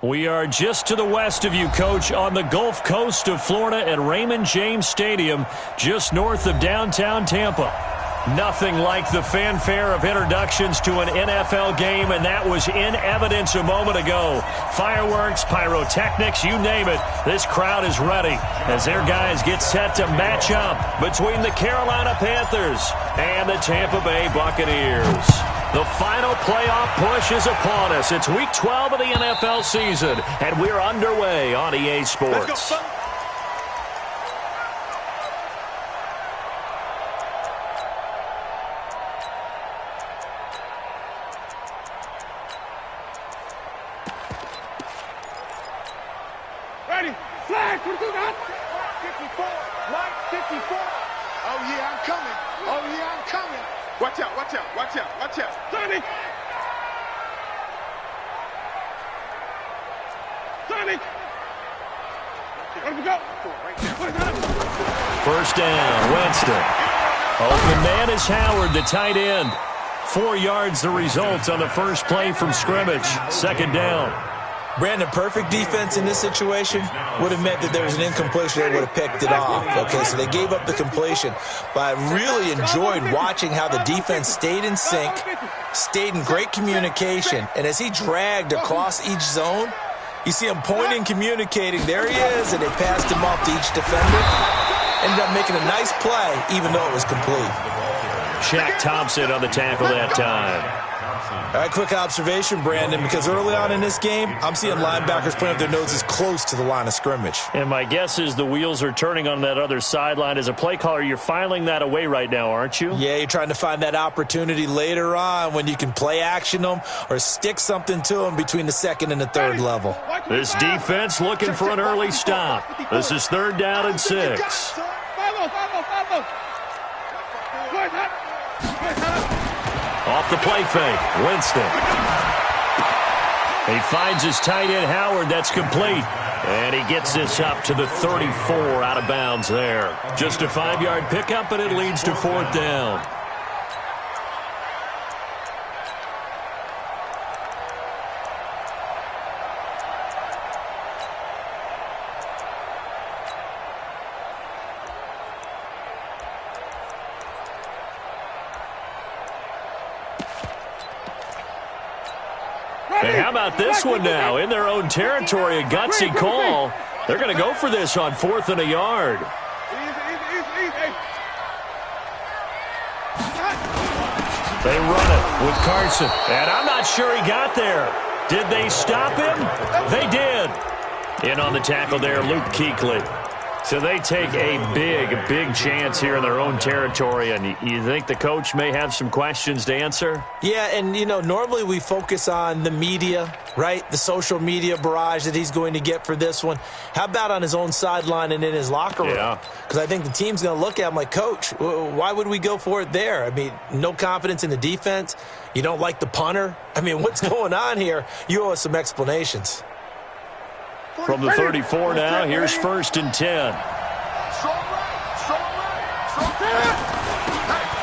We are just to the west of you, Coach, on the Gulf Coast of Florida at Raymond James Stadium, just north of downtown Tampa. Nothing like the fanfare of introductions to an NFL game, and that was in evidence a moment ago. Fireworks, pyrotechnics, you name it. This crowd is ready as their guys get set to match up between the Carolina Panthers and the Tampa Bay Buccaneers. The final playoff push is upon us. It's Week 12 of the NFL season, and we're underway on EA Sports. Ready? Flag! 52 got 54. Mike, 54. Oh, yeah, I'm coming. Oh, yeah, I'm coming. Watch out, watch out, watch out, watch out. 30. 30. Let me go. First down, Winston. Open man is Howard, the tight end. 4 yards the result on the first play from scrimmage. Second down. Brandon, perfect defense in this situation would have meant that there was an incompletion. They would have picked it off. Okay, so they gave up the completion. But I really enjoyed watching how the defense stayed in sync, stayed in great communication. And as he dragged across each zone, you see him pointing, communicating. There he is, and they passed him off to each defender. Ended up making a nice play, even though it was complete. Shaq Thompson on the tackle that time. All right, quick observation, Brandon, because early on in this game, I'm seeing linebackers putting up their noses close to the line of scrimmage. And my guess is the wheels are turning on that other sideline. As a play caller, you're filing that away right now, aren't you? Yeah, you're trying to find that opportunity later on when you can play action them or stick something to them between the second and the third level. This defense looking for an early stop. This is 3rd down and 6. Off the play fake, Winston. He finds his tight end, Howard. That's complete. And he gets this up to the 34 out of bounds there. Just a 5-yard pickup, and it leads to 4th down. And how about this one now? In their own territory, a gutsy call. They're going to go for this on 4th and a yard. They run it with Carson. And I'm not sure he got there. Did they stop him? They did. In on the tackle there, Luke Kuechly. So they take a big chance here in their own territory, and you think the coach may have some questions to answer? Yeah, and, you know, normally we focus on the media, right, the social media barrage that he's going to get for this one. How about on his own sideline and in his locker room? Yeah. Because I think the team's going to look at him like, Coach, why would we go for it there? I mean, no confidence in the defense. You don't like the punter. I mean, what's going on here? You owe us some explanations. From the 34 now, here's 1st and 10.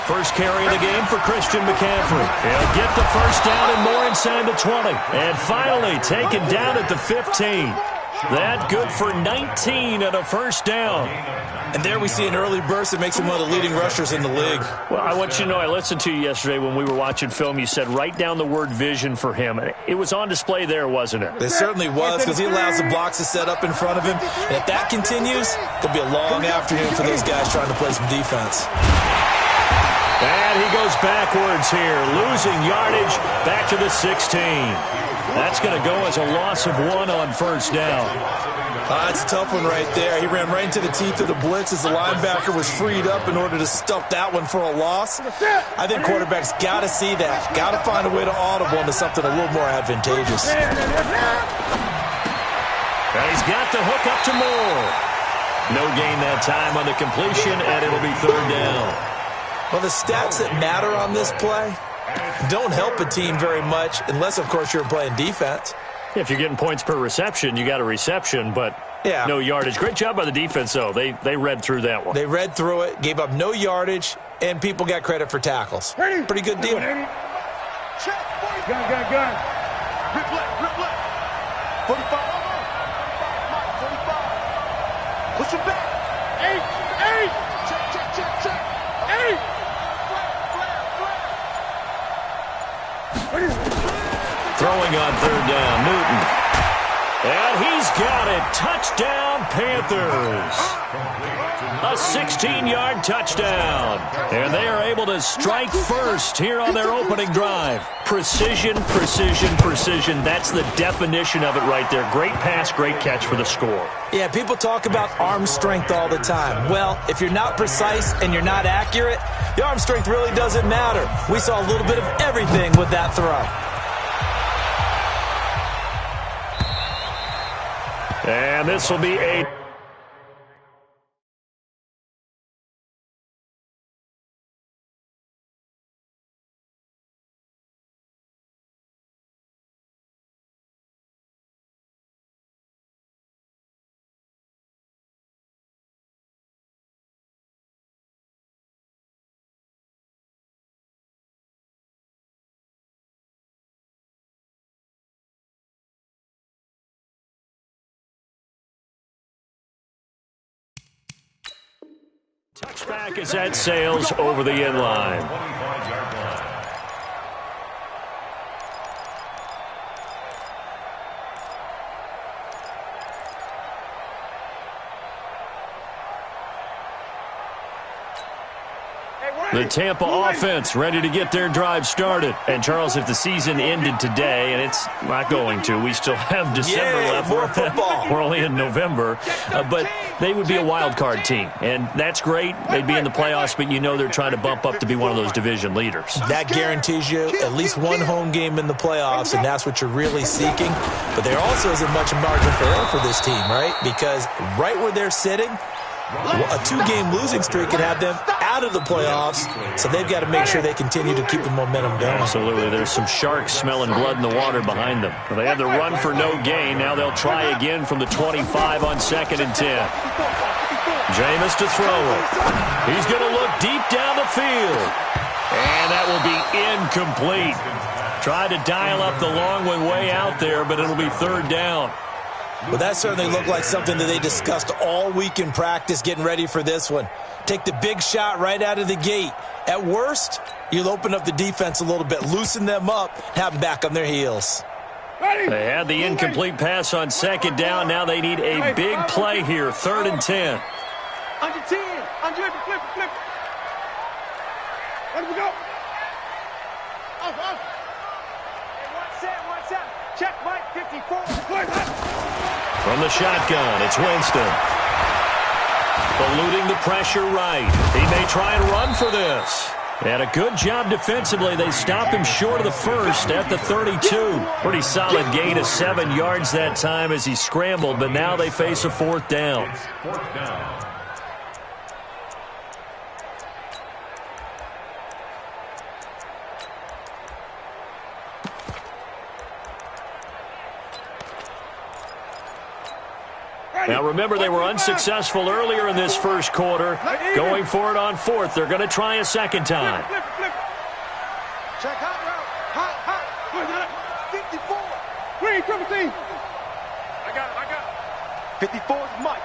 First carry of the game for Christian McCaffrey. He'll get the first down and more inside the 20. And finally taken down at the 15. That good for 19 and a first down. And there we see an early burst that makes him one of the leading rushers in the league. Well, I want you to know, I listened to you yesterday when we were watching film. You said write down the word vision for him. It was on display there, wasn't it? It certainly was, because he allows the blocks to set up in front of him. And if that continues, it'll be a long afternoon for those guys trying to play some defense. And he goes backwards here, losing yardage back to the 16. That's going to go as a loss of 1 on first down. That's a tough one right there. He ran right into the teeth of the blitz as the linebacker was freed up in order to stuff that one for a loss. I think quarterbacks got to see that. Got to find a way to audible into something a little more advantageous. And he's got the hook up to Moore. No gain that time on the completion, and it'll be 3rd down. Well, the stats that matter on this play don't help a team very much unless, of course, you're playing defense. If you're getting points per reception, you got a reception, but no yardage. Great job by the defense, though. They read through that one. They read through it, gave up no yardage, and people got credit for tackles. Pretty good deal. Gun. 45. 45. Push it back. 8. Check. 8. Throwing on third down, Newton. And he's got it. Touchdown, Panthers. A 16-yard touchdown. And they are able to strike first here on their opening drive. Precision. That's the definition of it right there. Great pass, great catch for the score. Yeah, people talk about arm strength all the time. Well, if you're not precise and you're not accurate, the arm strength really doesn't matter. We saw a little bit of everything with that throw. And this will be a... Touchback is at Sales over the end line. The Tampa offense ready to get their drive started. And, Charles, if the season ended today, and it's not going to, we still have December left. More football. We're only in November. But they would be a wild card team. And that's great. They'd be in the playoffs, but you know they're trying to bump up to be one of those division leaders. That guarantees you at least one home game in the playoffs, and that's what you're really seeking. But there also isn't much margin for error for this team, right? Because right where they're sitting, a 2-game losing streak could have them out of the playoffs, so they've got to make sure they continue to keep the momentum going. Absolutely. There's some sharks smelling blood in the water behind them. Well, they had the run for no gain. Now they'll try again from the 25 on 2nd and 10. Jameis to throw it. He's going to look deep down the field. And that will be incomplete. Tried to dial up the long one way out there, but it'll be 3rd down. Well, that certainly looked like something that they discussed all week in practice getting ready for this one. Take the big shot right out of the gate. At worst, you'll open up the defense a little bit, loosen them up, have them back on their heels. They had the incomplete pass on 2nd down. Now they need a big play here, 3rd and 10. Under 10. Under flip. Let him go. Off. One set. Check, Mike, 54. From the shotgun, it's Winston. Eluding the pressure right. He may try and run for this. And a good job defensively. They stop him short of the first at the 32. Pretty solid gain of 7 yards that time as he scrambled, but now they face a 4th down. Now, remember, they were unsuccessful earlier in this first quarter. Going for it on 4th. They're going to try a 2nd time. Flip. Check hot route. Hot. 54. Green, triple team. I got it. 54's Mike.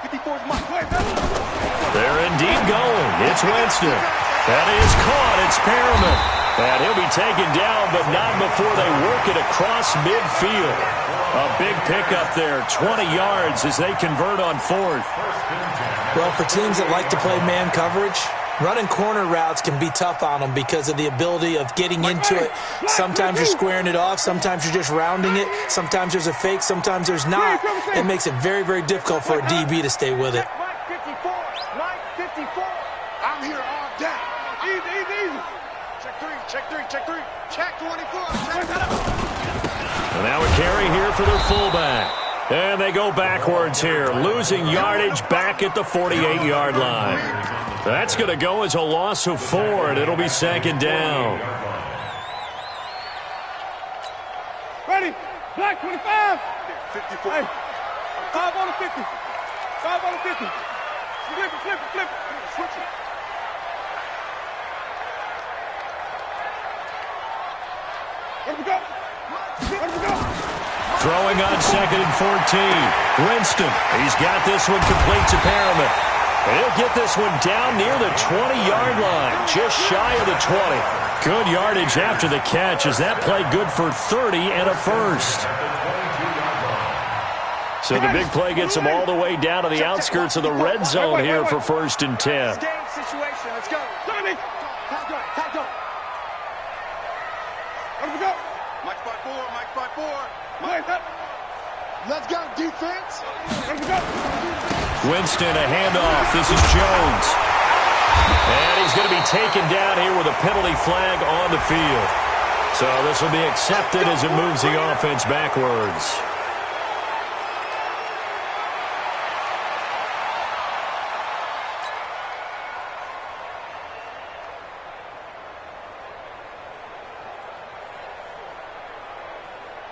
They're indeed going. It's Winston. That is caught. It's Perriman. And he'll be taken down, but not before they work it across midfield. A big pickup there, 20 yards as they convert on 4th. Well, for teams that like to play man coverage, running corner routes can be tough on them because of the ability of getting into it. Sometimes you're squaring it off. Sometimes you're just rounding it. Sometimes there's a fake. Sometimes there's not. It makes it very, very difficult for a DB to stay with it. Mike 54. I'm here all day. Easy. Check 3. Check 24. And now a carry here for their fullback. And they go backwards here, losing yardage back at the 48-yard line. That's going to go as a loss of 4, and it'll be 2nd down. Ready? Black 25. 54. Hey, 5 on the 50. 5 on the 50. Flip. Switch it. Let him go. Throwing on 2nd and 14. Winston, he's got this one complete to Perriman. And he'll get this one down near the 20-yard line, just shy of the 20. Good yardage after the catch as that play good for 30 and a first. So the big play gets him all the way down to the outskirts of the red zone here for 1st and 10. Situation. Let's go. Let's go. Mike 5-4. Mike 5-4. Let's go, defense. Let's go. Winston, a handoff. This is Jones. And he's going to be taken down here with a penalty flag on the field. So this will be accepted as it moves the offense backwards.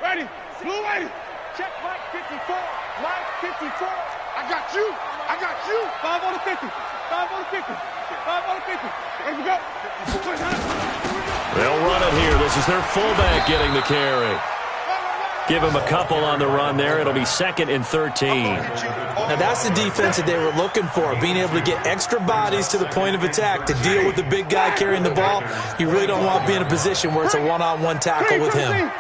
Ready. Blue ready. Check Mike 54. Mike 54. I got you. 5 on the 50. 5 on the 50. 5 on the 50. Ready to go. They'll run it here. This is their fullback getting the carry. Give him a couple on the run there. It'll be 2nd and 13. Now that's the defense that they were looking for, being able to get extra bodies to the point of attack to deal with the big guy carrying the ball. You really don't want to be in a position where it's a one-on-one tackle with him.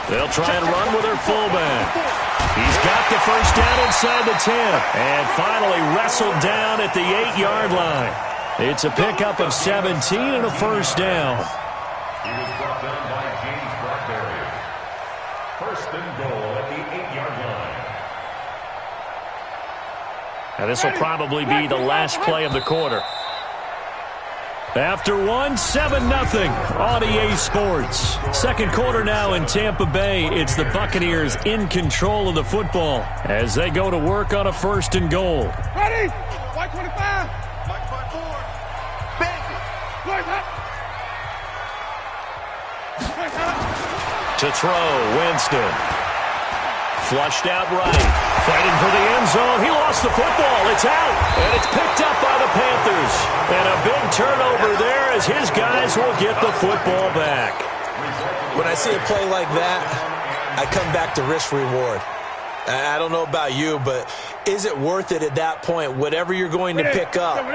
They'll try and run with their fullback. He's got the first down inside the 10. And finally wrestled down at the 8-yard line. It's a pickup of 17 and a first down. He was brought down by James Bradbury. 1st and goal at the 8-yard line. And this will probably be the last play of the quarter. After 7-0 on EA Sports. Second quarter now in Tampa Bay. It's the Buccaneers in control of the football as they go to work on a 1st and goal. Ready? White 25. Mike 5-4. Baby. To throw, Winston. Flushed out right. Fighting for the end zone. He lost the football. It's out. And it's picked up by the Panthers. And a big turnover there as his guys will get the football back. When I see a play like that, I come back to risk reward. I don't know about you, but is it worth it at that point, whatever you're going to pick up,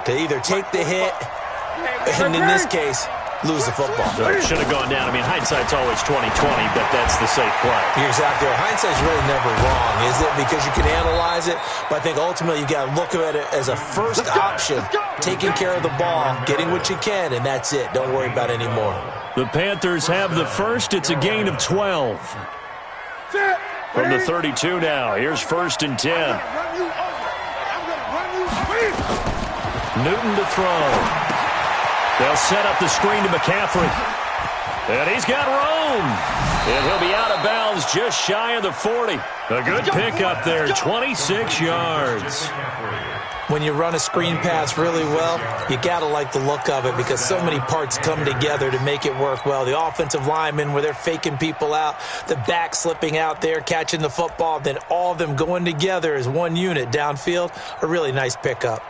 to either take the hit, and in this case, lose the football? So it should have gone down. I mean, hindsight's always 20/20, but that's the safe play. You're exactly right. Hindsight's really never wrong, is it? Because you can analyze it, but I think ultimately you got to look at it as a first option, taking care of the ball, getting what you can, and that's it. Don't worry about any more. The Panthers have the first. It's a gain of 12. From the 32 now. Here's 1st and 10. Newton to throw. They'll set up the screen to McCaffrey. And he's got room. And he'll be out of bounds just shy of the 40. A good pickup there, 26 yards. When you run a screen pass really well, you got to like the look of it because so many parts come together to make it work well. The offensive linemen, where they're faking people out, the back slipping out there, catching the football, then all of them going together as one unit downfield, a really nice pickup.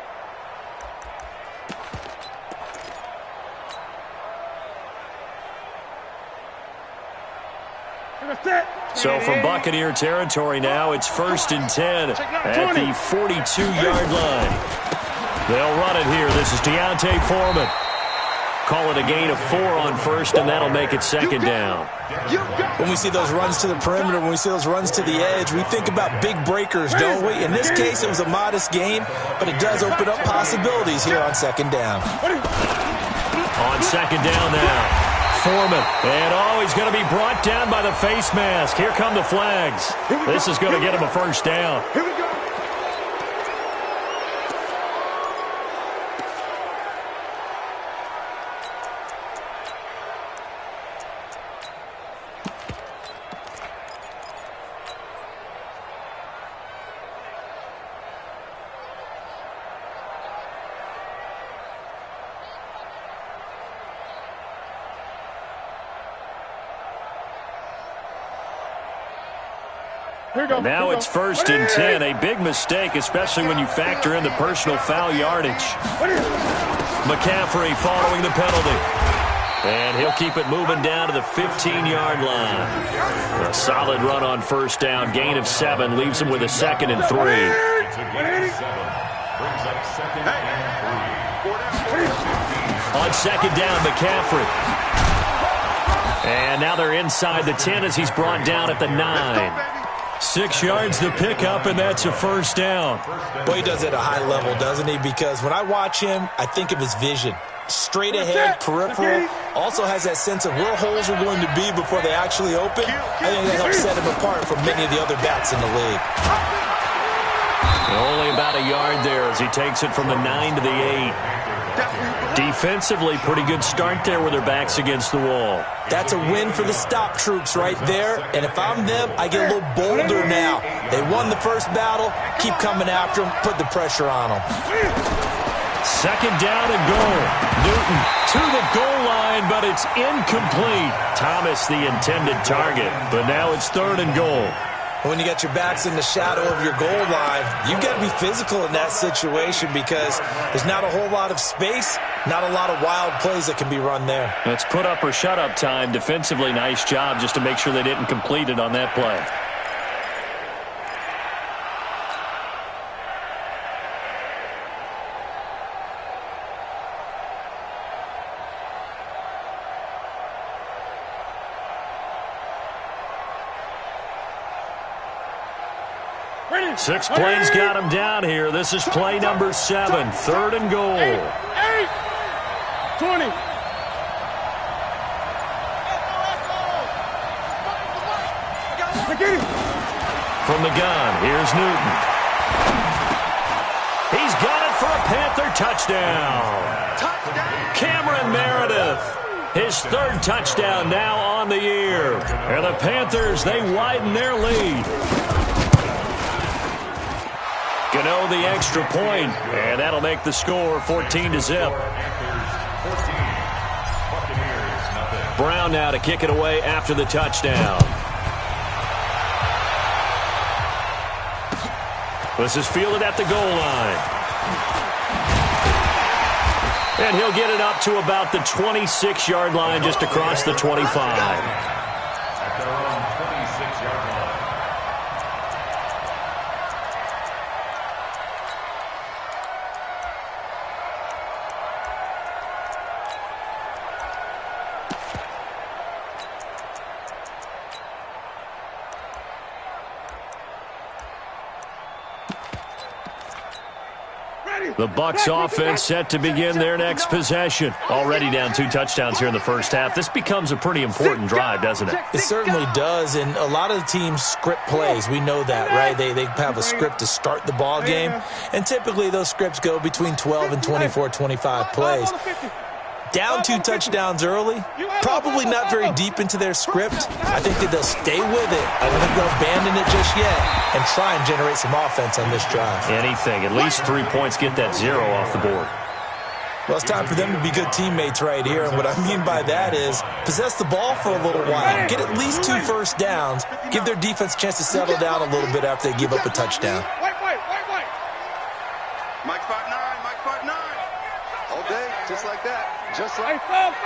So from Buccaneer territory now, it's 1st and 10 at the 42-yard line. They'll run it here. This is Deontay Foreman. Call it a gain of 4 on 1st, and that'll make it 2nd down. When we see those runs to the perimeter, when we see those runs to the edge, we think about big breakers, don't we? In this case, it was a modest gain, but it does open up possibilities here on 2nd down. On 2nd down now. Foreman, and he's going to be brought down by the face mask. Here come the flags. This is going to get him a first down. Here we go. And now it's 1st and 10. A big mistake, especially when you factor in the personal foul yardage. McCaffrey following the penalty. And he'll keep it moving down to the 15-yard line. A solid run on 1st down. Gain of 7 leaves him with a 2nd and 3. On 2nd down, McCaffrey. And now they're inside the 10 as he's brought down at the 9. 6 yards the pickup, and that's a 1st down. Well, he does it at a high level, doesn't he? Because when I watch him, I think of his vision. Straight ahead, peripheral, also has that sense of where holes are going to be before they actually open. I think that helps set him apart from many of the other backs in the league. Only about a yard there as he takes it from the 9 to the 8. Defensively, pretty good start there with their backs against the wall. That's a win for the stop troops right there. And if I'm them, I get a little bolder now. They won the first battle. Keep coming after them. Put the pressure on them. 2nd down and goal. Newton to the goal line, but it's incomplete. Thomas the intended target, but now it's 3rd and goal. When you got your backs in the shadow of your goal line, you've got to be physical in that situation because there's not a whole lot of space, not a lot of wild plays that can be run there. It's put up or shut up time. Defensively, nice job just to make sure they didn't complete it on that play. Six plays got him down here. This is play number 7, 3rd and goal. 8, 20. From the gun, here's Newton. He's got it for a Panther touchdown. Cameron Meredith, his 3rd touchdown now on the year. And the Panthers, they widen their lead. Gano the extra point, and that'll make the score 14-0. Brown now to kick it away after the touchdown. This is fielded at the goal line. And he'll get it up to about the 26-yard line, just across the 25. The Bucs offense set to begin their next possession. Already down 2 touchdowns here in the first half. This becomes a pretty important drive, doesn't it? It certainly does, and a lot of the teams script plays. We know that, right? They have a script to start the ball game, and typically those scripts go between 12 and 24, 25 plays. Down 2 touchdowns early, probably not very deep into their script. I think that they'll stay with it. I don't think they'll abandon it just yet and try and generate some offense on this drive. Anything. At least 3 points, get that 0 off the board. Well, it's time for them to be good teammates right here. And what I mean by that is possess the ball for a little while. Get at least 2 first downs. Give their defense a chance to settle down a little bit after they give up a touchdown. Mike 5'9", Mike 5'9". All day, just like that. Just like stop.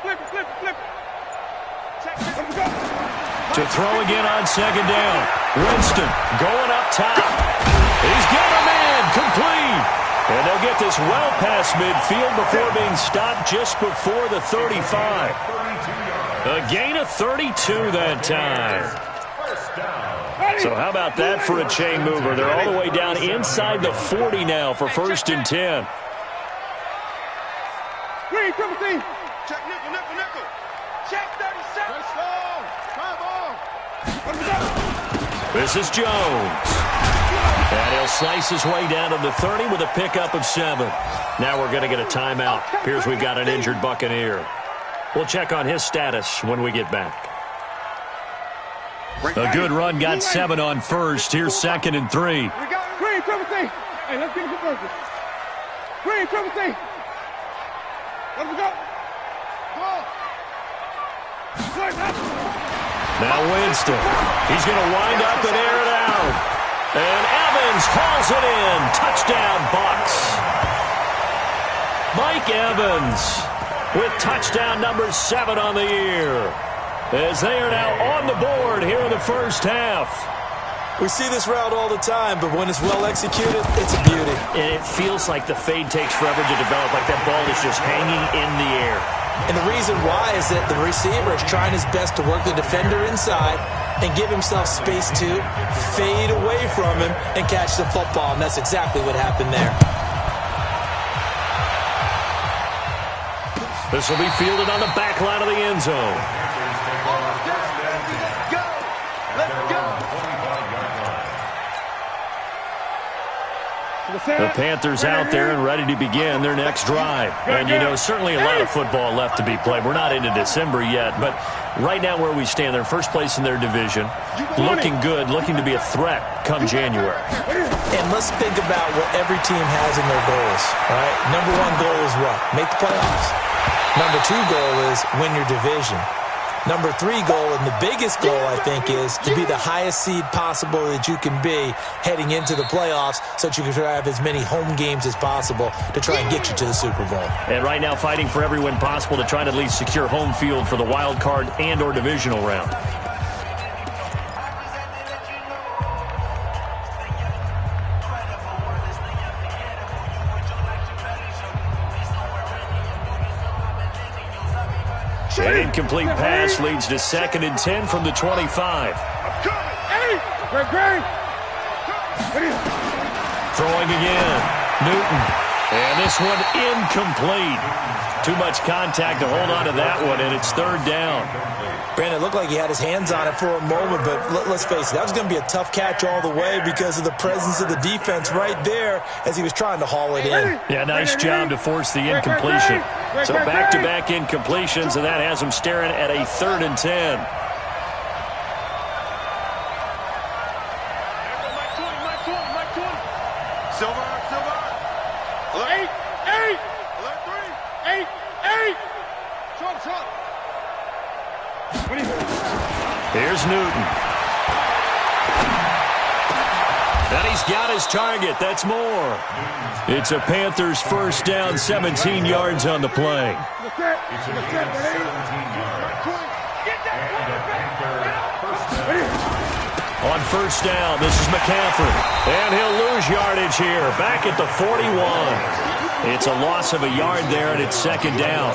Flip. To throw again on 2nd down. Winston going up top. He's got a man complete. And they'll get this well past midfield before being stopped just before the 35. A gain of 32 that time. So how about that for a chain mover? They're all the way down inside the 40 now for 1st and 10. Green, triple team. Check nickel. Check 37. This is Jones. And he'll slice his way down to the 30 with a pickup of 7. Now we're going to get a timeout. Appears we've got an injured Buccaneer. We'll check on his status when we get back. A good run got 7 on 1st. Here's 2nd and 3. We got Green, triple team. Hey, let's get it converted. Green, triple team. Let's go. Now Winston. He's going to wind up and air it out. And Evans hauls it in. Touchdown, Bucs. Mike Evans with touchdown number 7 on the year, as they are now on the board here in the first half. We see this route all the time, but when it's well executed, it's a beauty. And it feels like the fade takes forever to develop, like that ball is just hanging in the air. And the reason why is that the receiver is trying his best to work the defender inside and give himself space to fade away from him and catch the football, and that's exactly what happened there. This will be fielded on the back line of the end zone. The Panthers out there and ready to begin their next drive. And, you know, certainly a lot of football left to be played. We're not into December yet, but right now where we stand, they're first place in their division, looking good, looking to be a threat come January. And let's think about what every team has in their goals, all right? Number 1 goal is what? Make the playoffs. Number 2 goal is win your division. Number 3 goal, and the biggest goal, I think, is to be the highest seed possible that you can be heading into the playoffs so that you can try to have as many home games as possible to try and get you to the Super Bowl. And right now fighting for every win possible to try to at least secure home field for the wild card and or divisional round. An incomplete pass leads to 2nd and 10 from the 25. Throwing again. Newton. And this one incomplete. Too much contact to hold on to that one, and it's 3rd down. Brandon, it looked like he had his hands on it for a moment, but let's face it, that was going to be a tough catch all the way because of the presence of the defense right there as he was trying to haul it in. Yeah, nice job to force the incompletion. So back-to-back incompletions, and that has him staring at a 3rd and 10. Here's Newton. And he's got his target. That's more. It's a Panthers first down, 17 yards on the play. On first down, this is McCaffrey. And he'll lose yardage here. Back at the 41. It's a loss of a yard there, and it's 2nd down.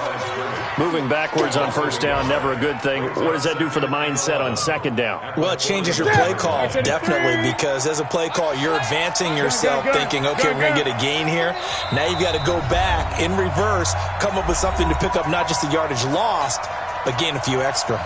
Moving backwards on first down, never a good thing. What does that do for the mindset on 2nd down? Well, it changes your play call, definitely, because as a play call, you're advancing yourself thinking, okay, we're going to get a gain here. Now you've got to go back in reverse, come up with something to pick up not just the yardage lost, but gain a few extra.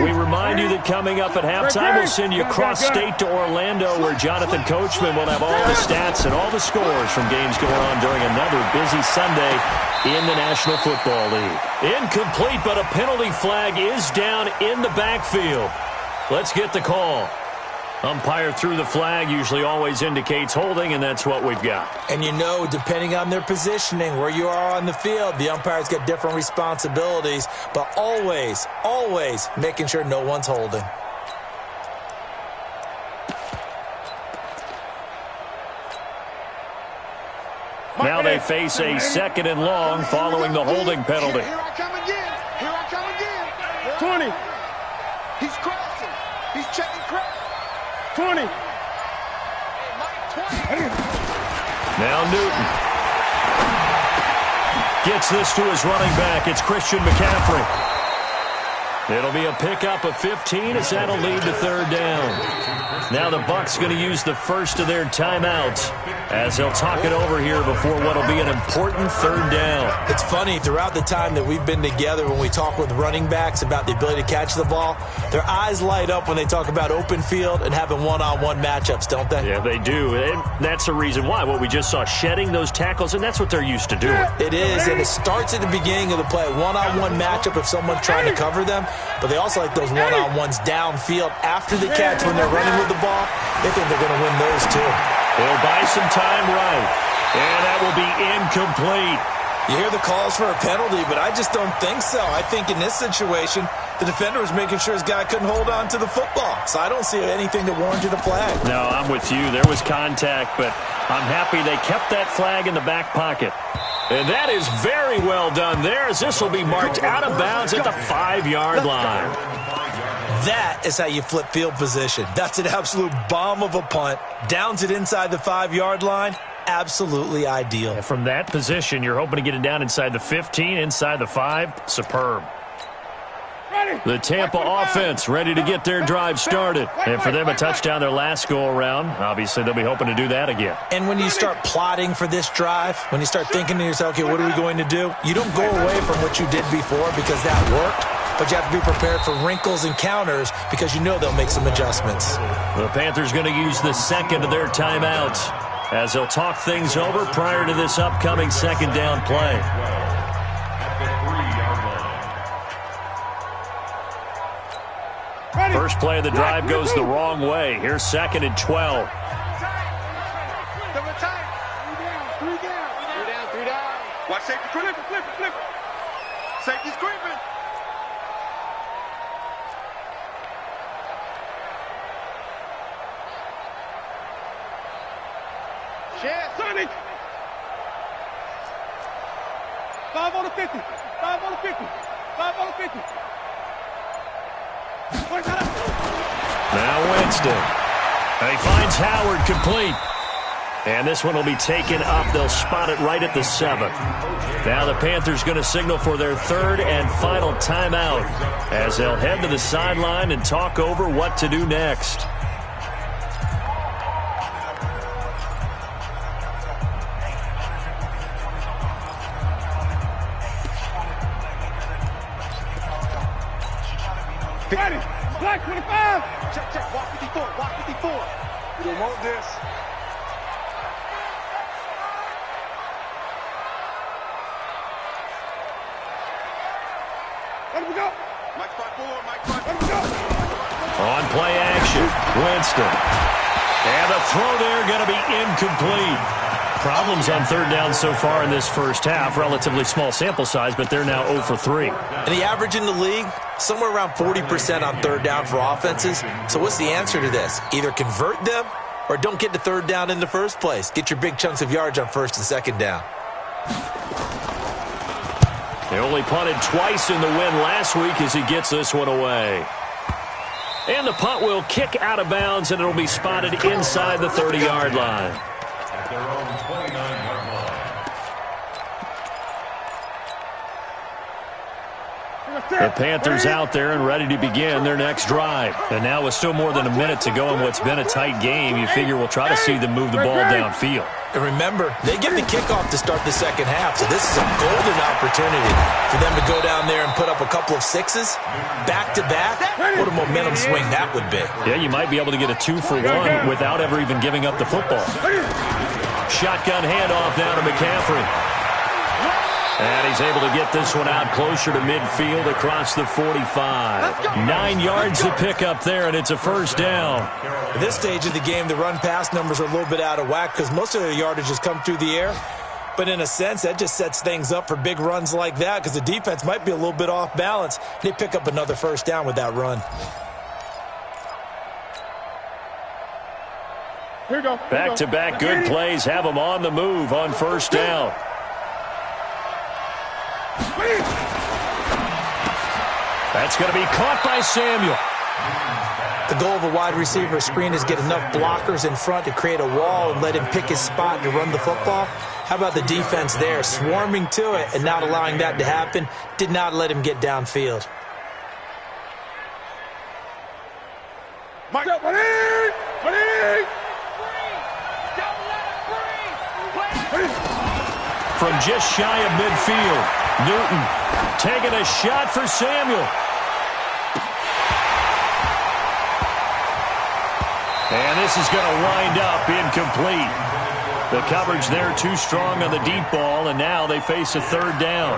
We remind you that coming up at halftime, we'll send you cross-state to Orlando, where Jonathan Coachman will have all the stats and all the scores from games going on during another busy Sunday in the National Football League. Incomplete, but a penalty flag is down in the backfield. Let's get the call. Umpire threw the flag, usually always indicates holding, and that's what we've got. And you know, depending on their positioning, where you are on the field, the umpire's got different responsibilities, but always, always making sure no one's holding. Now they face a 2nd and long following the holding penalty. Here I come again. Here I come again. 20. He's crossing. He's checking crack. 20. Now Newton gets this to his running back. It's Christian McCaffrey. It'll be a pickup of 15 as that'll lead to 3rd down. Now the Bucs going to use the first of their timeouts as they'll talk it over here before what'll be an important 3rd down. It's funny, throughout the time that we've been together, when we talk with running backs about the ability to catch the ball, their eyes light up when they talk about open field and having one-on-one matchups, don't they? Yeah, they do. And that's the reason why. What we just saw, shedding those tackles, and that's what they're used to doing. It is, and it starts at the beginning of the play. One-on-one matchup if someone's trying to cover them, but they also like those one-on-ones downfield after the catch when they're running with the ball. They think they're going to win those too. They'll buy some time right, and that will be incomplete. You hear the calls for a penalty, but I just don't think so. I think in this situation, the defender was making sure his guy couldn't hold on to the football. So I don't see anything that warranted a flag. No, I'm with you. There was contact, but I'm happy they kept that flag in the back pocket. And that is very well done there, as this will be marked out of bounds at the 5-yard line. That is how you flip field position. That's an absolute bomb of a punt. Downs it inside the 5-yard line. Absolutely ideal. And from that position, you're hoping to get it down inside the 15, inside the 5. Superb. The Tampa offense ready to get their drive started. And for them, a touchdown their last go-around. Obviously, they'll be hoping to do that again. And when you start plotting for this drive, when you start thinking to yourself, okay, what are we going to do? You don't go away from what you did before because that worked. But you have to be prepared for wrinkles and counters because you know they'll make some adjustments. The Panthers going to use the second of their timeouts as they'll talk things over prior to this upcoming second down play. First play of the drive goes the wrong way. Here's 2nd and 12. Three down. Watch safety. Flip it. Safety's creeping. Share, Sonic. 5 on the 50. 5 on the 50. 5 on the 50. Now Winston. And he finds Howard complete. And this one will be taken up. They'll spot it right at the 7. Now the Panthers going to signal for their 3rd and final timeout as they'll head to the sideline and talk over what to do next. Ready. Black 25. Check. Walk 54. We don't want this. Let him go. Mike 5-4. Let him go. On play action, Winston. And the throw there going to be incomplete. Problems on 3rd down so far in this first half. Relatively small sample size, but they're now 0 for 3. And the average in the league, somewhere around 40% on 3rd down for offenses. So what's the answer to this? Either convert them or don't get to 3rd down in the first place. Get your big chunks of yards on 1st and 2nd down. They only punted twice in the win last week as he gets this one away. And the punt will kick out of bounds, and it'll be spotted inside the 30-yard line. At their own 29-yard line. The Panthers out there and ready to begin their next drive. And now with still more than a minute to go in what's been a tight game, you figure we'll try to see them move the ball downfield. And remember, they get the kickoff to start the second half, so this is a golden opportunity for them to go down there and put up a couple of 6s back-to-back. What a momentum swing that would be. Yeah, you might be able to get a 2-for-1 without ever even giving up the football. Shotgun handoff now to McCaffrey. And he's able to get this one out closer to midfield across the 45. 9 yards to pick up there, and it's a first down. At this stage of the game, the run-pass numbers are a little bit out of whack because most of their yardage has come through the air. But in a sense, that just sets things up for big runs like that because the defense might be a little bit off balance. They pick up another first down with that run. Here we go. Back-to-back good plays have them on the move on first down. That's going to be caught by Samuel. The goal of a wide receiver screen is get enough blockers in front to create a wall and let him pick his spot to run the football. How about the defense there, swarming to it and not allowing that to happen? Did not let him get downfield. Mike up, From just shy of midfield, Newton taking a shot for Samuel. And this is going to wind up incomplete. The coverage there too strong on the deep ball, and now they face a 3rd down.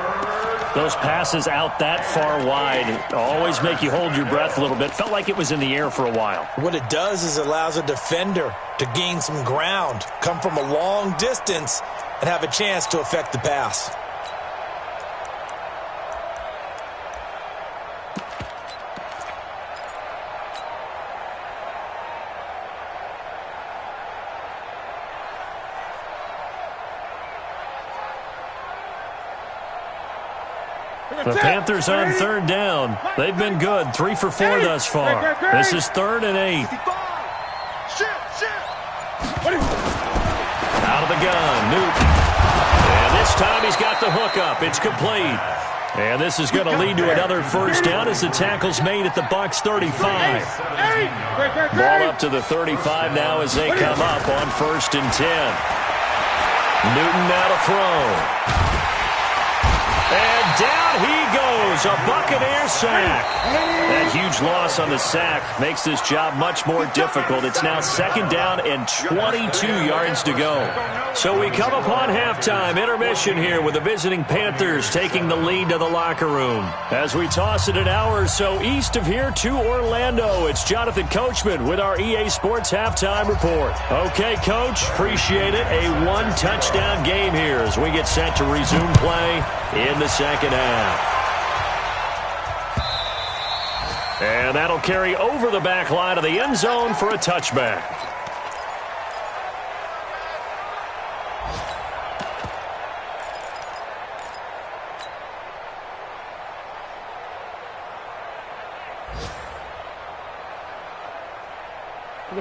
Those passes out that far wide always make you hold your breath a little bit. Felt like it was in the air for a while. What it does is it allows a defender to gain some ground, come from a long distance, and have a chance to affect the pass. The Panthers on third down. They've been good, 3 for 4 thus far. This is 3rd and 8. Out of the gun, Newton. And this time he's got the hook up. It's complete. And this is going to lead to another first down as the tackle's made at the Bucs 35. Ball up to the 35 now as they come up on 1st and 10. Newton now to throw. And down he goes, a Buccaneer sack. That huge loss on the sack makes this job much more difficult. It's now 2nd down and 22 yards to go. So we come upon halftime, intermission here with the visiting Panthers taking the lead to the locker room. As we toss it an hour or so east of here to Orlando, it's Jonathan Coachman with our EA Sports Halftime Report. Okay, Coach, appreciate it. A 1-touchdown game here as we get set to resume play in the 2nd half. And that'll carry over the back line of the end zone for a touchback.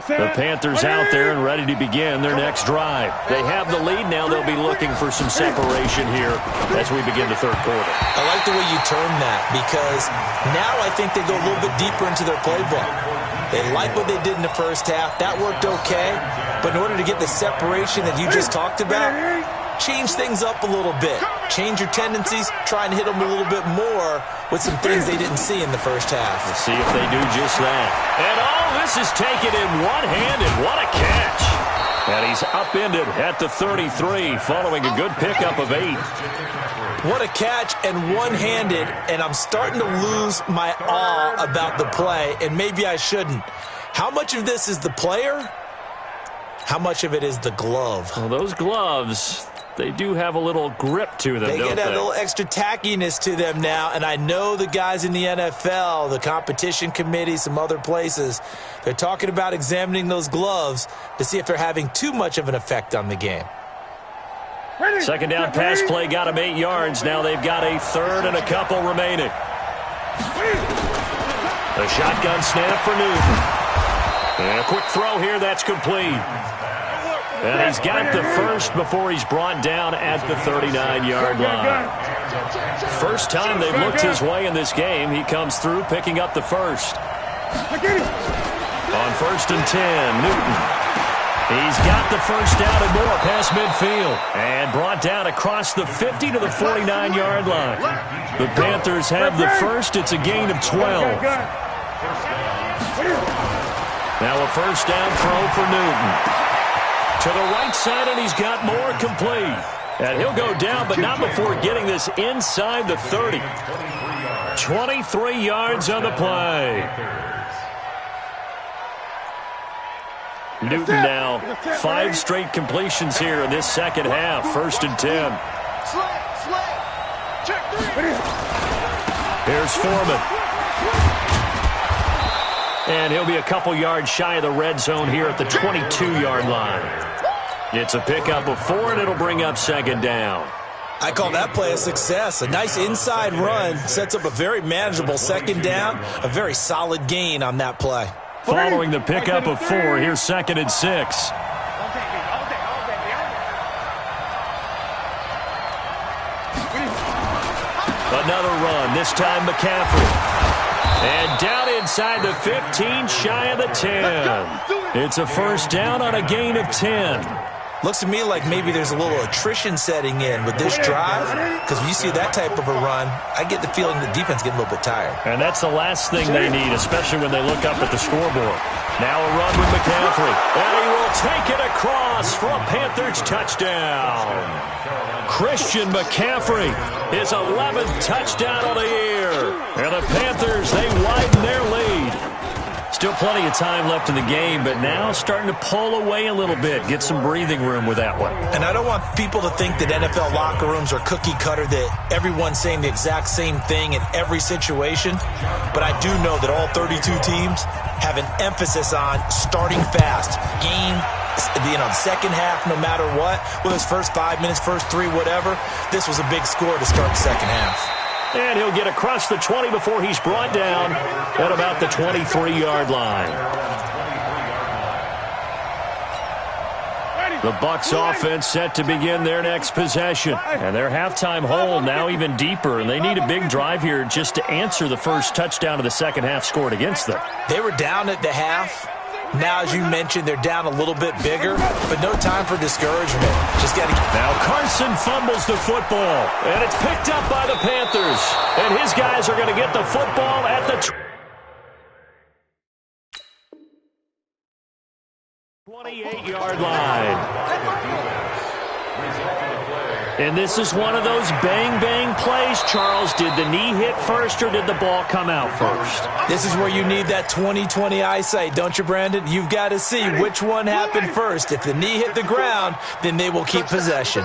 The Panthers out there and ready to begin their next drive. They have the lead now. They'll be looking for some separation here as we begin the 3rd quarter. I like the way you term that because now I think they go a little bit deeper into their playbook. They like what they did in the first half. That worked okay. But in order to get the separation that you just talked about, change things up a little bit. Change your tendencies. Try and hit them a little bit more with some things they didn't see in the first half. Let's see if they do just that. And this is taken in one-handed. What a catch. And he's upended at the 33 following a good pickup of 8. What a catch and one-handed, and I'm starting to lose my awe about the play, and maybe I shouldn't. How much of this is the player? How much of it is the glove? Well, those gloves, they do have a little grip to them, don't they? They get a little extra tackiness to them now, and I know the guys in the NFL, the competition committee, some other places, they're talking about examining those gloves to see if they're having too much of an effect on the game. 2nd down pass play got them 8 yards. Now they've got a 3rd and a couple remaining. A shotgun snap for Newton. And a quick throw here, that's complete. And he's got the first before he's brought down at the 39-yard line. First time they've looked his way in this game. He comes through picking up the first. On 1st and 10, Newton. He's got the first down and more past midfield. And brought down across the 50 to the 49-yard line. The Panthers have the first. It's a gain of 12. Now a first down throw for Newton. To the right side, and he's got more complete. And he'll go down, but not before getting this inside the 30. 23 yards on the play. Newton now 5 straight completions here in this 2nd half. 1st and 10. Here's Foreman. And he'll be a couple yards shy of the red zone here at the 22-yard line. It's a pickup of 4, and it'll bring up 2nd down. I call that play a success. A nice inside run sets up a very manageable 2nd down. A very solid gain on that play. Following the pickup of 4, here's 2nd and 6. Another run, this time McCaffrey. And down inside the 15, shy of the 10. It's a first down on a gain of 10. Looks to me like maybe there's a little attrition setting in with this drive, because when you see that type of a run, I get the feeling the defense getting a little bit tired. And that's the last thing they need, especially when they look up at the scoreboard. Now a run with McCaffrey. And he will take it across for a Panthers touchdown. Christian McCaffrey, his 11th touchdown of the year. And the Panthers, they widen their lead. Still plenty of time left in the game, but now starting to pull away a little bit, get some breathing room with that one. And I don't want people to think that NFL locker rooms are cookie cutter, that everyone's saying the exact same thing in every situation. But I do know that all 32 teams have an emphasis on starting fast. Game, the second half, no matter what, whether it's first 5 minutes, first 3, whatever. This was a big score to start the second half. And he'll get across the 20 before he's brought down at about the 23-yard line. The Bucs offense set to begin their next possession. And their halftime hole now even deeper, and they need a big drive here just to answer the first touchdown of the second half scored against them. They were down at the half. Now, as you mentioned, they're down a little bit bigger, but no time for discouragement. Just got to get... Now Carson fumbles the football, and it's picked up by the Panthers. And his guys are going to get the football at the 28-yard line. And this is one of those bang-bang plays, Charles. Did the knee hit first or did the ball come out first? This is where you need that 20/20 eyesight, don't you, Brandon? You've got to see which one happened first. If the knee hit the ground, then they will keep possession.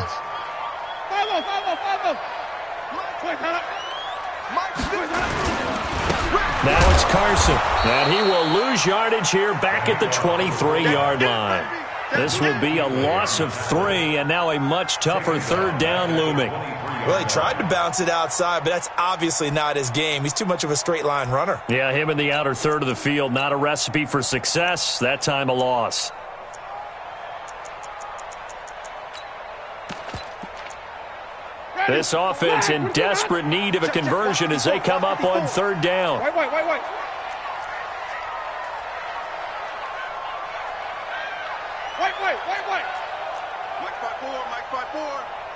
Now it's Carson, and he will lose yardage here back at the 23-yard line. This will be a loss of 3, and now a much tougher third down looming. Well, he tried to bounce it outside, but that's obviously not his game. He's too much of a straight-line runner. Yeah, him in the outer third of the field, not a recipe for success. That time a loss. This offense in desperate need of a conversion as they come up on third down. Wait.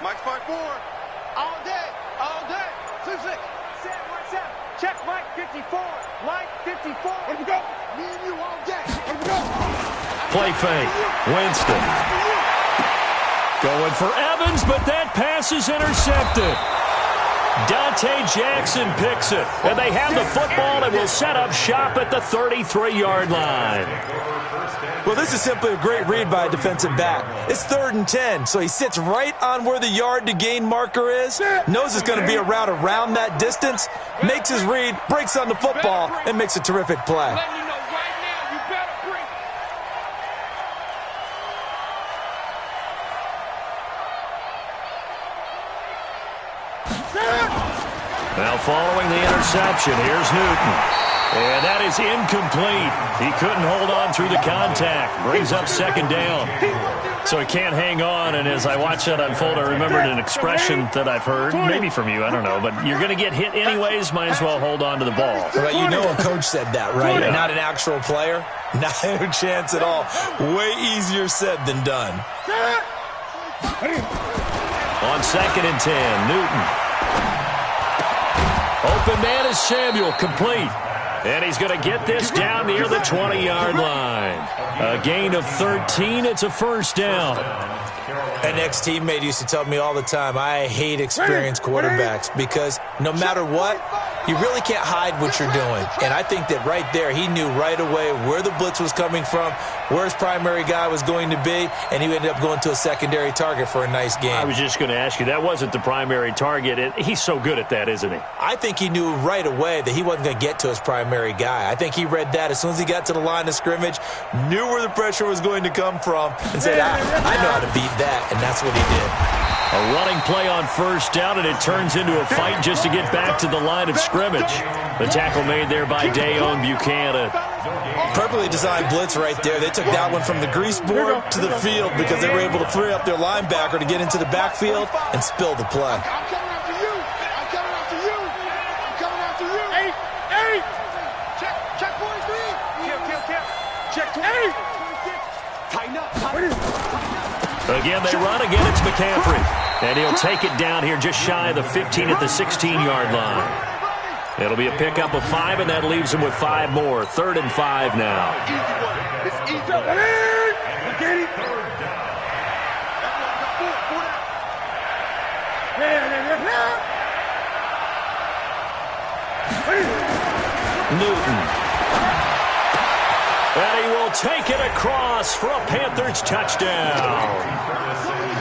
Mike 5-4. All day. 2-6. Check Mike 54. Mike 54. Where we go? Me and you all day. Where we go? Play fake. Winston. Going for Evans, but that pass is intercepted. Dante Jackson picks it. And they have the football and will set up shop at the 33-yard line. Well, this is simply a great read by a defensive back. It's 3rd and 10, so he sits right on where the yard-to-gain marker is, knows it's going to be a route around that distance, makes his read, breaks on the football, and makes a terrific play. Now following the interception, here's Newton. And that is incomplete. He couldn't hold on through the contact. Brings up second down. So he can't hang on, and as I watch that unfold, I remembered an expression that I've heard, maybe from you, I don't know, but you're going to get hit anyways, might as well hold on to the ball. Well, you know a coach said that, right? Yeah. Not an actual player? Not a chance at all. Way easier said than done. On 2nd and 10, Newton. Open man is Samuel, complete. And he's going to get this down near the 20-yard line. A gain of 13. It's a first down. An ex-teammate used to tell me all the time, I hate experienced quarterbacks because no matter what, you really can't hide what you're doing. And I think that right there, he knew right away where the blitz was coming from, where his primary guy was going to be, and he ended up going to a secondary target for a nice game. I was just going to ask you, that wasn't the primary target. He's so good at that, isn't he? I think he knew right away that he wasn't going to get to his primary guy. I think he read that as soon as he got to the line of scrimmage, knew where the pressure was going to come from, and said, I know how to beat that, and that's what he did. A running play on first down, and it turns into a fight just to get back to the line of scrimmage. The tackle made there by Dayon Buchanan. Perfectly designed blitz right there. They took that one from the grease board to the field because they were able to free up their linebacker to get into the backfield and spill the play. I'm coming after you. I'm coming after you. I'm coming after you. 8. Check 43. Kill. Check 20. Tighten up. Again, they run. Again, it's McCaffrey. And he'll take it down here just shy of the 15 at the 16-yard line. It'll be a pickup of 5, and that leaves him with 5 more. 3rd and 5 now. It's easy. Get it. Newton. And he will take it across for a Panthers touchdown.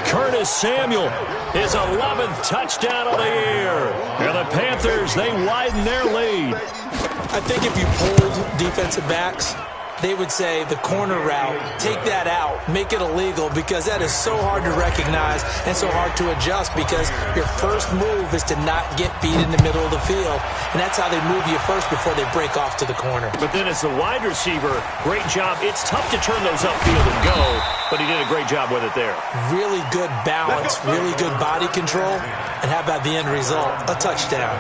Curtis Samuel, his 11th touchdown of the year. And the Panthers, they widen their lead. I think if you pulled defensive backs, they would say the corner route, take that out, make it illegal, because that is so hard to recognize and so hard to adjust, because your first move is to not get beat in the middle of the field, and that's how they move you first before they break off to the corner. But then as the wide receiver, great job. It's tough to turn those upfield and go, but he did a great job with it there. Really good balance, really good body control, and how about the end result? A touchdown.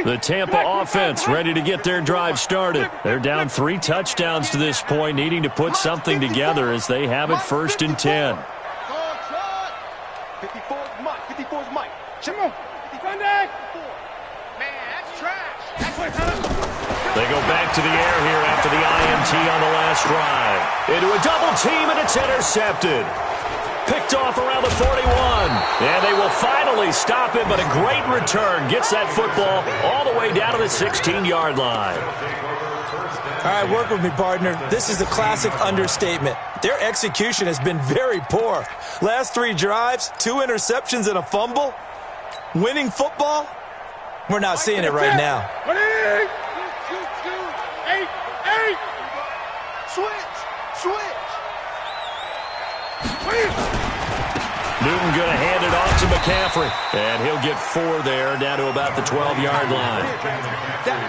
The Tampa offense ready to get their drive started. They're down 3 touchdowns to this point, needing to put something together as they have it 1st and 10. 54's Mike. 54's Mike. Come on. Sunday. Man, that's trash. They go back to the air here after the INT on the last drive. Into a double team, and it's intercepted. Picked off around the 41. And they will finally stop it, but a great return. Gets that football all the way down to the 16-yard line. All right, work with me, partner. This is a classic understatement. Their execution has been very poor. Last 3 drives, 2 interceptions and a fumble. Winning football? We're not seeing it right now. 8. Switch. Newton going to hand it off to McCaffrey. And he'll get 4 there, down to about the 12-yard line.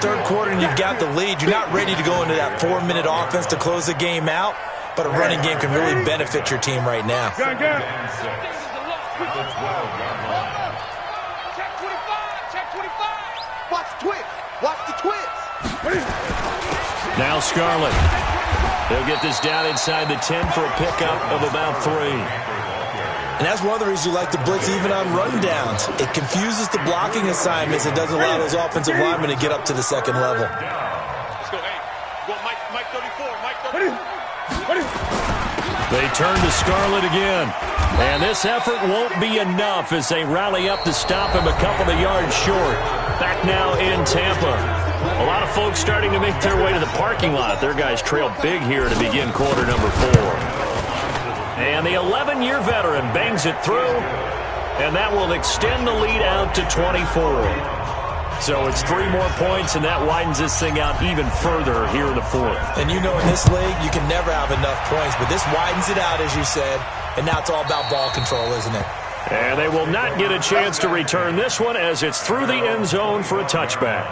Third quarter and you've got the lead. You're not ready to go into that 4-minute offense to close the game out, but a running game can really benefit your team right now. Check 25. Watch the twist. Now Scarlett. He'll get this down inside the 10 for a pickup of about 3. And that's one of the reasons you like to blitz even on rundowns. It confuses the blocking assignments and doesn't allow those offensive linemen to get up to the second level. Let's go, hey. Go Mike 34. Mike 34. They turn to Scarlett again. And this effort won't be enough as they rally up to stop him a couple of yards short. Back now in Tampa. A lot of folks starting to make their way to the parking lot. Their guys trail big here to begin quarter number 4. And the 11-year veteran bangs it through, and that will extend the lead out to 24. So it's 3 more points, and that widens this thing out even further here in the 4th. And you know in this league, you can never have enough points, but this widens it out, as you said, and now it's all about ball control, isn't it? And they will not get a chance to return this one as it's through the end zone for a touchback.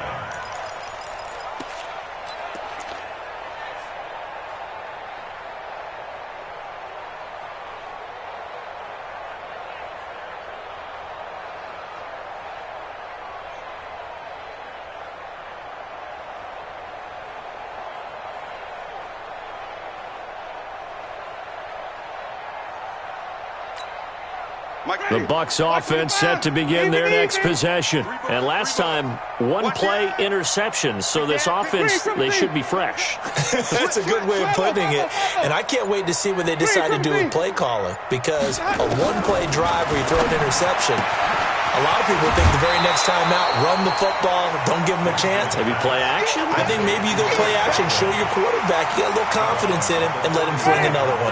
The Bucs offense set to begin their next possession. And last time, 1-play interception. So this offense, they should be fresh. That's a good way of putting it. And I can't wait to see what they decide to do with play calling. Because a 1-play drive where you throw an interception, a lot of people think the very next time out, run the football, don't give them a chance. Maybe play action? I think maybe you go play action, show your quarterback, you got a little confidence in him, and let him fling another one.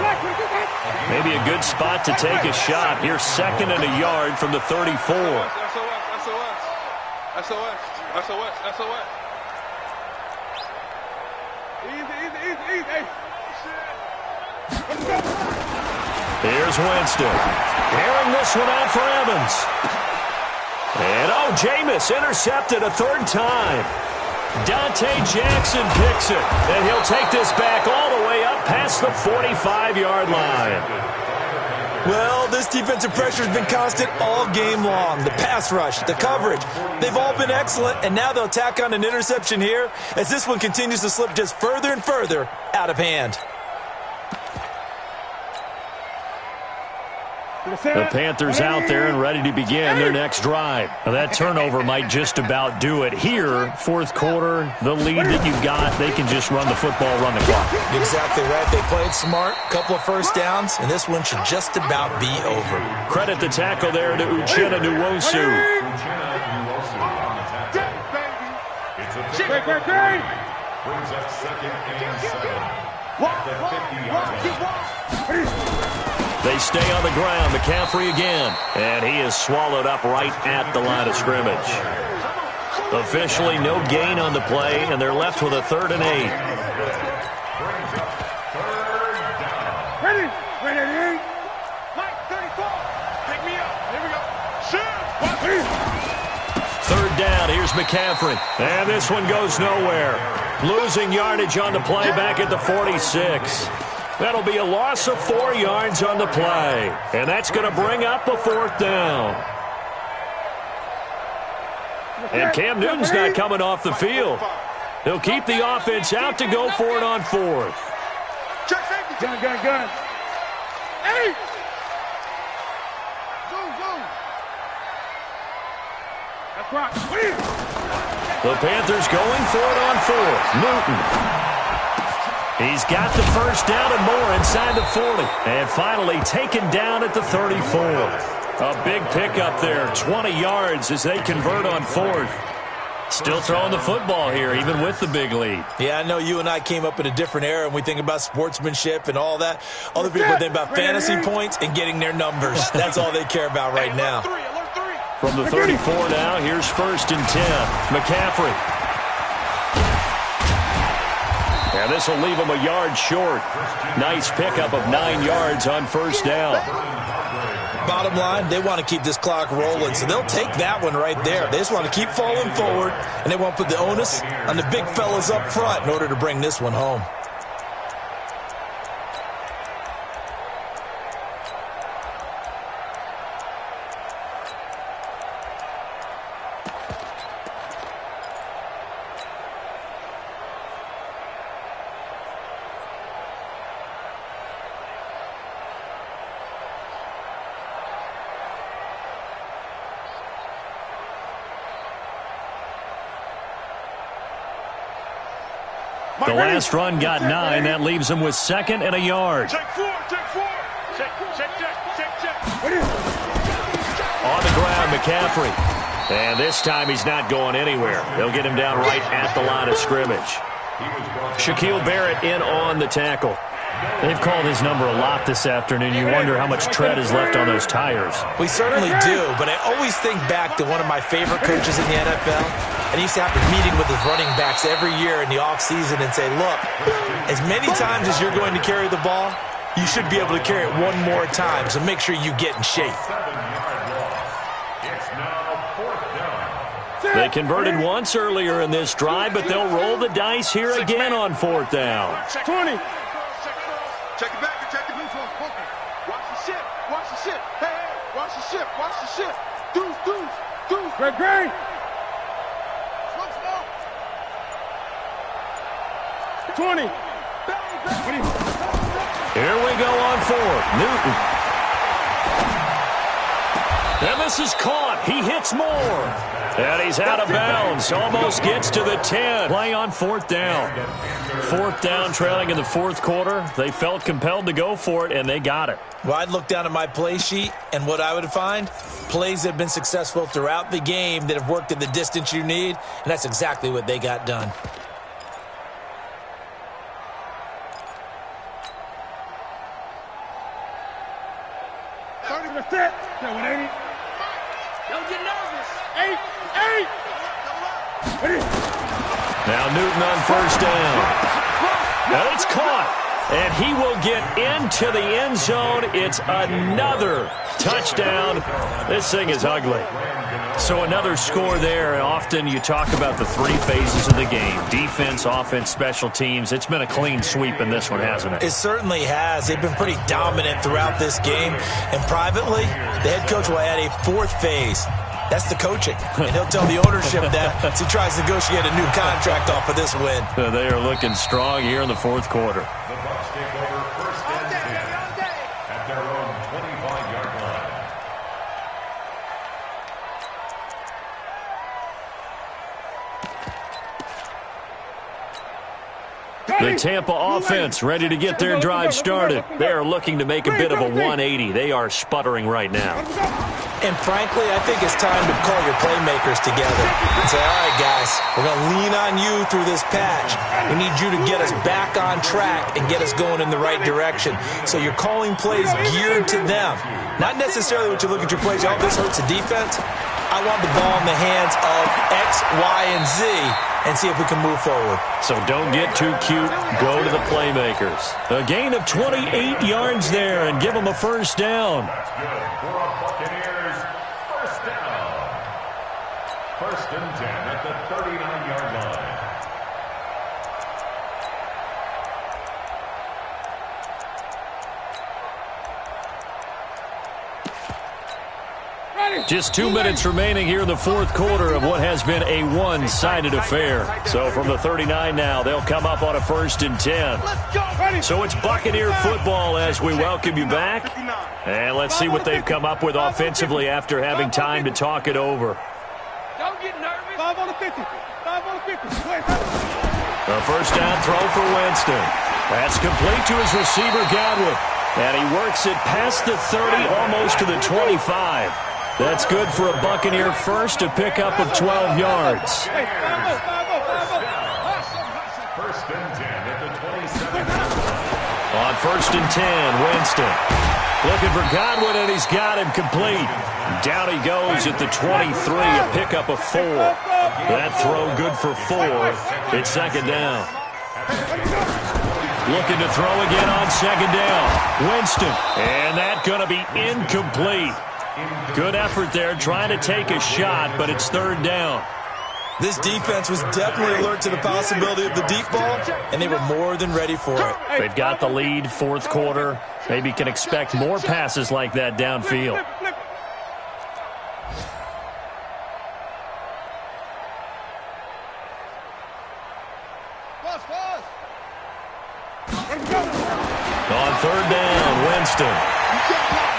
Maybe a good spot to take a shot. Here's 2nd and a yard from the 34. SOS. Easy. Here's Winston. Airing this one out for Evans. And, Jameis intercepted a 3rd time. Dante Jackson picks it, and he'll take this back all the way up past the 45-yard line. Well, this defensive pressure has been constant all game long. The pass rush, the coverage, they've all been excellent, and now they'll tack on an interception here as this one continues to slip just further and further out of hand. The Panthers out there and ready to begin their next drive. Now, that turnover might just about do it. Here, 4th quarter, the lead that you've got, they can just run the football, run the clock. Exactly right. They played smart, couple of first downs, and this one should just about be over. Credit the tackle there to Uchenna Nwosu. Brings up 2nd and 7. They stay on the ground. McCaffrey again. And he is swallowed up right at the line of scrimmage. Officially no gain on the play, and they're left with a 3rd and 8. Ready? Ready? Mike, 34. Pick me up. Here we go. Shoot. 3rd down. Here's McCaffrey. And this one goes nowhere. Losing yardage on the play back at the 46. That'll be a loss of 4 yards on the play. And that's going to bring up a 4th down. And Cam Newton's not coming off the field. He'll keep the offense out to go for it on 4th. Gun. Hey! Zoom. That's right. The Panthers going for it on 4th. Newton. He's got the 1st down and more inside the 40. And finally taken down at the 34. A big pickup there. 20 yards as they convert on 4th. Still throwing the football here, even with the big lead. Yeah, I know you and I came up in a different era, and we think about sportsmanship and all that. Other people think about fantasy points and getting their numbers. That's all they care about right now. From the 34 now, here's 1st and 10. McCaffrey. And this will leave him a yard short. Nice pickup of 9 yards on 1st down. Bottom line, they want to keep this clock rolling, so they'll take that one right there. They just want to keep falling forward, and they won't put the onus on the big fellas up front in order to bring this one home. The last run got 9. That leaves him with 2nd and a yard. Check 4. Check. On the ground, McCaffrey. And this time he's not going anywhere. They'll get him down right at the line of scrimmage. Shaquille Barrett in on the tackle. They've called his number a lot this afternoon. You wonder how much tread is left on those tires. We certainly do, but I always think back to one of my favorite coaches in the NFL, and he used to have a meeting with his running backs every year in the offseason and say, look, as many times as you're going to carry the ball, you should be able to carry it one more time, so make sure you get in shape. They converted once earlier in this drive, but they'll roll the dice here again on 4th down. 20. Check it back and check the blue phone. Watch the ship. Hey, watch the ship. Deuce. Great. Slow. 20. Here we go on 4th. Newton. And this is caught. He hits more. And he's out of bounds. Almost gets to the 10. Play on 4th down. 4th down, trailing in the 4th quarter. They felt compelled to go for it, and they got it. Well, I'd look down at my play sheet, and what I would find, plays that have been successful throughout the game that have worked at the distance you need, and that's exactly what they got done. Now Newton on 1st down. And it's caught. And he will get into the end zone. It's another touchdown. This thing is ugly. So another score there. Often you talk about the 3 phases of the game. Defense, offense, special teams. It's been a clean sweep in this one, hasn't it? It certainly has. They've been pretty dominant throughout this game. And privately, the head coach will add a 4th phase. That's the coaching. And he'll tell the ownership that as he tries to negotiate a new contract off of this win. They are looking strong here in the 4th quarter. The Bucs take over 1st and 10 at their own 25-yard line. The Tampa offense ready to get their drive started. They are looking to make a bit of a 180. They are sputtering right now. And frankly, I think it's time to call your playmakers together and say, all right, guys, we're going to lean on you through this patch. We need you to get us back on track and get us going in the right direction. So you're calling plays geared to them. Not necessarily what you look at your plays, oh, this hurts the defense. I want the ball in the hands of X, Y, and Z and see if we can move forward. So don't get too cute. Go to the playmakers. A gain of 28 yards there and give them a first down. That's good for a Buccaneers first down. First and 10 at the 39-yard line. Just 2 minutes remaining here in the fourth quarter of what has been a one-sided affair. So from the 39 now, they'll come up on a first and 10. So it's Buccaneer football as we welcome you back. And let's see what they've come up with offensively after having time to talk it over. Don't get nervous. 5 on the 50. 5 on the 50. A first down throw for Winston. That's complete to his receiver, Godwin. And he works it past the 30, almost to the 25. That's good for a Buccaneer first, a pickup of 12 yards. First and 10 at the 27. On first and 10, Winston. Looking for Godwin, and he's got him complete. Down he goes at the 23, a pickup of 4. That throw good for 4. It's second down. Looking to throw again on second down. Winston, and that's going to be incomplete. Good effort there, trying to take a shot, but it's third down. This defense was definitely alert to the possibility of the deep ball, and they were more than ready for it. They've got the lead, fourth quarter. Maybe can expect more passes like that downfield. On third down, Winston.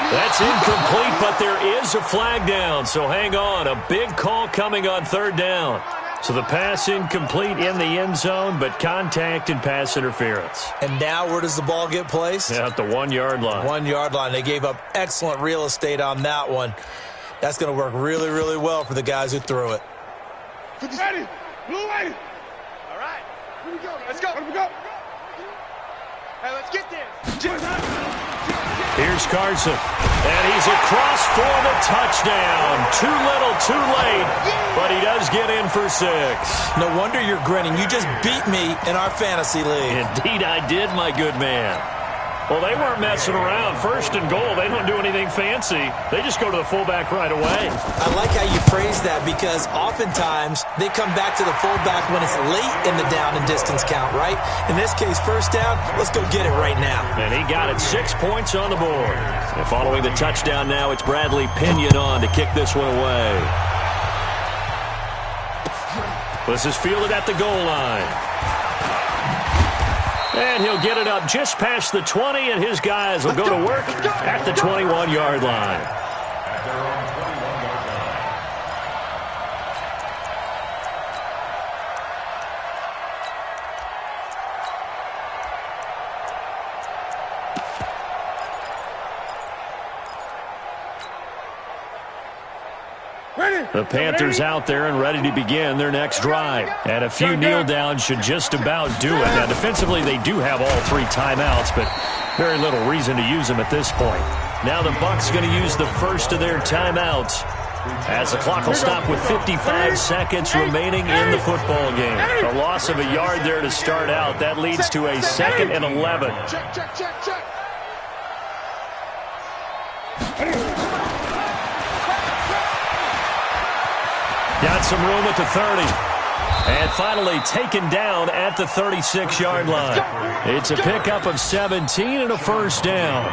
That's incomplete, but there is a flag down, so hang on. A big call coming on third down. So the pass incomplete in the end zone, but contact and pass interference. And now where does the ball get placed? At the 1-yard line. 1-yard line. They gave up excellent real estate on that one. That's going to work really, really well for the guys who threw it. Ready. Blue ready. All right. Here we go. Let's go. Let me go. Hey, let's get this. Here's Carson, and he's across for the touchdown. Too little, too late, but he does get in for 6. No wonder you're grinning. You just beat me in our fantasy league. Indeed I did, my good man. Well, they weren't messing around. First and goal, they don't do anything fancy. They just go to the fullback right away. I like how you phrase that because oftentimes they come back to the fullback when it's late in the down and distance count, right? In this case, first down, let's go get it right now. And he got it, 6 points on the board. And following the touchdown now, it's Bradley Pinion on to kick this one away. This is fielded at the goal line. And he'll get it up just past the 20, and his guys will go to work at the 21-yard line. At their own 21-yard line. The Panthers out there and ready to begin their next drive. And a few kneel downs should just about do it. Now, defensively, they do have all 3 timeouts, but very little reason to use them at this point. Now the Bucs going to use the first of their timeouts as the clock will stop with 55 seconds remaining in the football game. A loss of a yard there to start out. That leads to a 2nd and 11. Check, check, check, check. Got some room at the 30. And finally taken down at the 36-yard line. It's a pickup of 17 and a first down.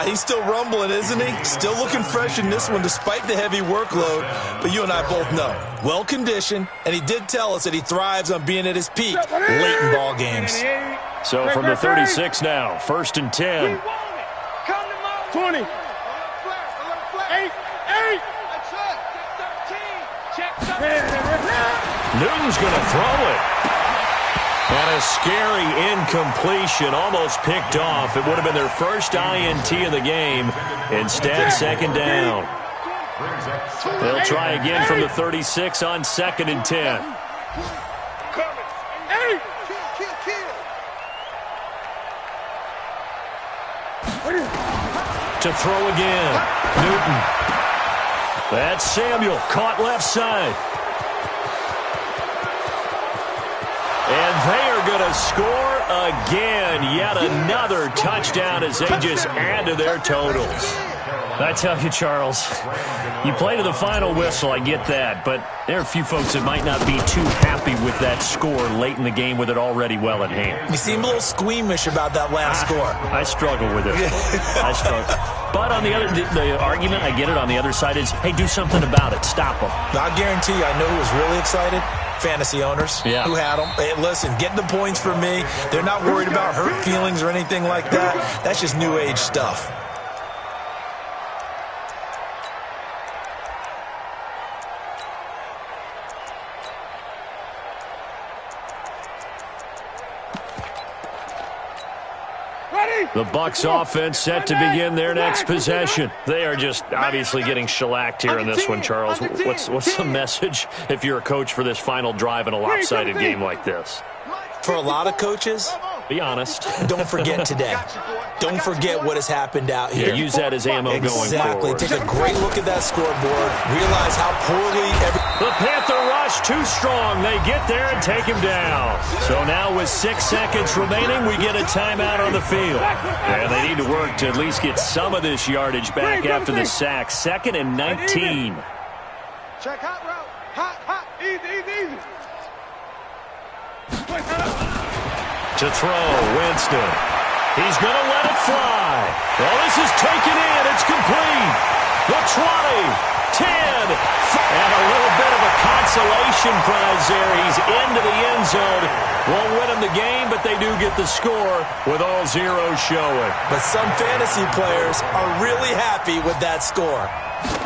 He's still rumbling, isn't he? Still looking fresh in this one despite the heavy workload. But you and I both know, well-conditioned, and he did tell us that he thrives on being at his peak late in ball games. So from the 36 now, first and 10. 20. 8. Newton's going to throw it. And a scary incompletion, almost picked off. It would have been their first INT of the game. Instead, second down. They'll try again from the 36 on 2nd and 10. To throw again. Newton. That's Samuel, caught left side. And they are going to score again. Yet another touchdown as they just add to their totals. I tell you, Charles, you play to the final whistle, I get that, but there are a few folks that might not be too happy with that score late in the game with it already well in hand. You seem a little squeamish about that last score. I struggle with it. I struggle. But on the other, the argument, I get it, on the other side is, hey, do something about it. Stop them. I guarantee you, I know who was really excited. Fantasy owners who had them. Hey, listen, get the points for me. They're not worried about hurt feelings or anything like that. That's just new age stuff. The Bucs offense set to begin their next possession. They are just obviously getting shellacked here in this one, Charles. What's the message if you're a coach for this final drive in a lopsided game like this? For a lot of coaches, be honest. Don't forget today. Don't forget what has happened out here. Yeah, use that as ammo going forward. Exactly. Take a great look at that scoreboard. Realize how poorly The Panther rush too strong. They get there and take him down. So now with 6 seconds remaining, we get a timeout on the field. And they need to work to at least get some of this yardage back after the sack. 2nd and 19. Check hot route. Hot. Easy. To throw, Winston. He's going to let it fly. Well, this is taken in. It's complete. The 20, 10, and a little bit of a consolation prize there. He's into the end zone. Won't win them the game, but they do get the score with all zeros showing. But some fantasy players are really happy with that score.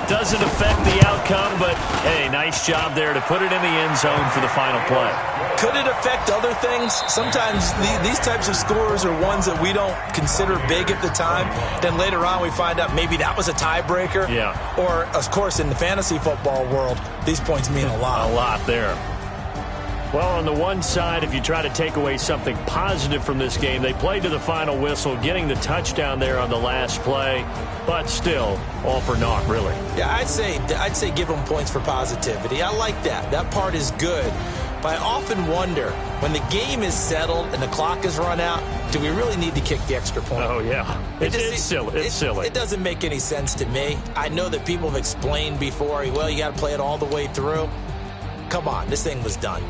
Doesn't affect the outcome, but, hey, nice job there to put it in the end zone for the final play. Could it affect other things? Sometimes these types of scores are ones that we don't consider big at the time. Then later on we find out maybe that was a tiebreaker. Yeah. Or, of course, in the fantasy football world, these points mean a lot. A lot there. Well, on the one side, if you try to take away something positive from this game, they played to the final whistle, getting the touchdown there on the last play, but still, all for naught, really. Yeah, I'd say give them points for positivity. I like that. That part is good. But I often wonder, when the game is settled and the clock is run out, do we really need to kick the extra point? Oh, yeah. It's silly. It's silly. It doesn't make any sense to me. I know that people have explained before, well, you got to play it all the way through. Come on, this thing was done.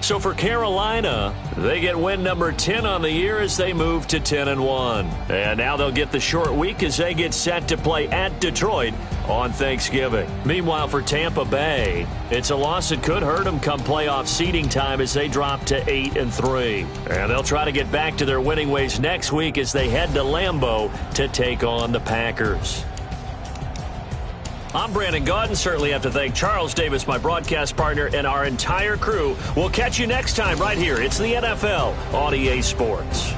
So for Carolina, they get win number 10 on the year as they move to 10-1. And now they'll get the short week as they get set to play at Detroit on Thanksgiving. Meanwhile, for Tampa Bay, it's a loss that could hurt them come playoff seeding time as they drop to 8-3. And they'll try to get back to their winning ways next week as they head to Lambeau to take on the Packers. I'm Brandon Gaudin. Certainly have to thank Charles Davis, my broadcast partner, and our entire crew. We'll catch you next time right here. It's the NFL on EA Sports.